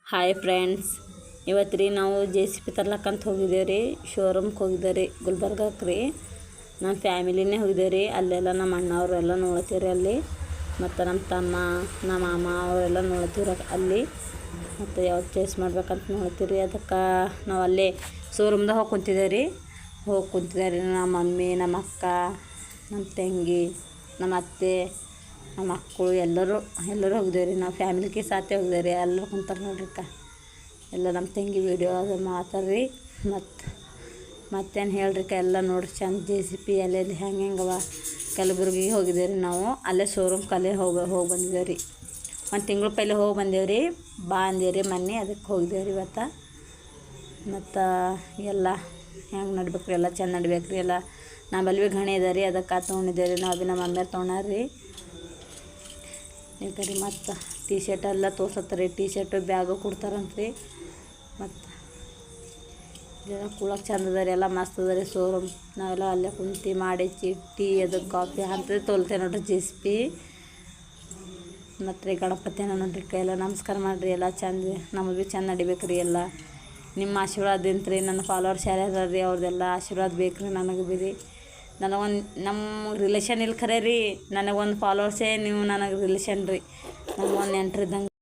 Hi friends, ಇವತ್ತು ರೀ ನಾವು JCB ತರ್ಲಕ್ಕಂತ ಹೋಗಿದ್ದೇವೆ ರೀ. ಶೋರೂಮ್ಗೆ ಹೋಗಿದ್ದೇವೆ ರೀ, ಗುಲ್ಬರ್ಗಕ್ಕೆ ರೀ. ನಮ್ಮ ಫ್ಯಾಮಿಲಿನೇ ಹೋಗಿದ್ದೇವೆ ರೀ. ಅಲ್ಲೆಲ್ಲ ನಮ್ಮ ಅಣ್ಣವರೆಲ್ಲ ನೋಡ್ತೀರಿ ಅಲ್ಲಿ, ಮತ್ತು ನಮ್ಮ ತಮ್ಮ, ನಮ್ಮ ಮಾಮ ಅವರೆಲ್ಲ ನೋಡ್ತೀರ ಅಲ್ಲಿ. ಮತ್ತು ಯಾವ್ದು ಚೇಸ್ ಮಾಡ್ಬೇಕಂತ ನೋಡ್ತೀರಿ. ಅದಕ್ಕೆ ನಾವು ಅಲ್ಲೇ ಶೋರೂಮ್ದಾಗ ಹೋಗಿ ಕುಂತಿದ್ದೇವೆ ರೀ. ನಮ್ಮ ಮಮ್ಮಿ, ನಮ್ಮ ಅಕ್ಕ, ನಮ್ಮ ತಂಗಿ, ನಮ್ಮ ಅತ್ತೆ, ನಮ್ಮ ಮಕ್ಕಳು ಎಲ್ಲರೂ ಹೋಗಿದ್ದೇವೆ ರೀ. ನಾವು ಫ್ಯಾಮಿಲಿಗೆ ಸಾಥೆ ಹೋಗಿದ್ದೇವೆ ರೀ. ಎಲ್ಲರೂ ಕುಂತಾರೆ ನೋಡ್ರಿಕ್ಕ. ಎಲ್ಲ ನಮ್ಮ ತಂಗಿ ವೀಡಿಯೋ ಅದು ಮಾಡ್ತಾರೆ. ಮತ್ತೇನು ಹೇಳ್ರಿಕ್ಕ, ಎಲ್ಲ ನೋಡ್ರಿ ಚಂದ JCB ಎಲ್ಲೆಲ್ಲಿ ಹೆಂಗವ. ಕಲಬುರ್ಗಿಗೆ ಹೋಗಿದ್ದೇವೆ ರೀ ನಾವು. ಅಲ್ಲೇ ಶೋರೂಮ್ಗೆ ಅಲ್ಲೇ ಹೋಗಿ ಬಂದಿದ್ದೇವೆ ರೀ. ಒಂದು ತಿಂಗಳು ಪೈಲೆ ಹೋಗಿ ಬಂದೇವೆ ರೀ. ಬಾ ಅಂದೇವೆ ರೀ ಮೊನ್ನೆ, ಅದಕ್ಕೆ ಹೋಗಿದ್ದೇವೆ ರೀ ಇವತ್ತು. ಮತ್ತು ಎಲ್ಲ ಹೆಂಗೆ ನಡ್ಬೇಕು ರೀ, ಎಲ್ಲ ಚಂದ ನಡ್ಬೇಕು ರೀ. ಎಲ್ಲ ನಮ್ಮಲ್ಲಿ ಭೀ ಗಣಿ ಇದೆ ರೀ, ಅದಕ್ಕೆ ತೊಗೊಂಡಿದ್ದೇವೆ ರೀ. ನಾವು ಭೀ ನಮ್ಮ ಮಮ್ಮಿಯವ್ರು ತೊಗೊಂಡಾರ್ರಿ ಈಗ ರೀ. ಮತ್ತು ಟೀ ಶರ್ಟ್ ಎಲ್ಲ ತೋರ್ಸತ್ತಾರೆ ರೀ. ಟೀ ಶರ್ಟು ಬ್ಯಾಗು ಕೊಡ್ತಾರಂತ್ರಿ. ಮತ್ತು ಇದೆಲ್ಲ ಕೂಳಕ್ಕೆ ಚಂದ ಅದ ರೀ, ಎಲ್ಲ ಮಸ್ತ್ ಅದ ರೀ ಶೋರೂಮ್. ನಾವೆಲ್ಲ ಅಲ್ಲೇ ಕುಂತು ಮಾಡಿ ಟೀ ಅದು ಕಾಫಿ ಅಂಥದ್ದು ತೊಲ್ತೇವೆ ನೋಡ್ರಿ JCB. ಮತ್ತು ರೀ ಗಣಪತಿನ ನೋಡ್ರಿ, ಎಲ್ಲ ನಮಸ್ಕಾರ ಮಾಡಿರಿ. ಎಲ್ಲ ಚಂದ ನಮಗೆ ಭೀ ಚಂದ ನಡಿಬೇಕು ರೀ. ಎಲ್ಲ ನಿಮ್ಮ ಆಶೀರ್ವಾದ ರೀ. ನನ್ನ ಫಾಲೋವರ್ಸ್ ಯಾರ್ಯಾರು ರೀ, ಅವ್ರದ್ದೆಲ್ಲ ಆಶೀರ್ವಾದ ಬೇಕು ರೀ ನನಗೆ ಭೀ ರೀ. ನನಗೊಂದು ನಮ್ಮ ರಿಲೇಷನ್ ಇಲ್ಲಿ ಖರೆ ರೀ. ನನಗೊಂದು ಫಾಲೋವರ್ಸೇ ನೀವು ನನಗೆ ರಿಲೇಷನ್ ರೀ. ನನಗೊಂದು ನೆಂಟ್ರು ಇದ್ದಂಗೆ.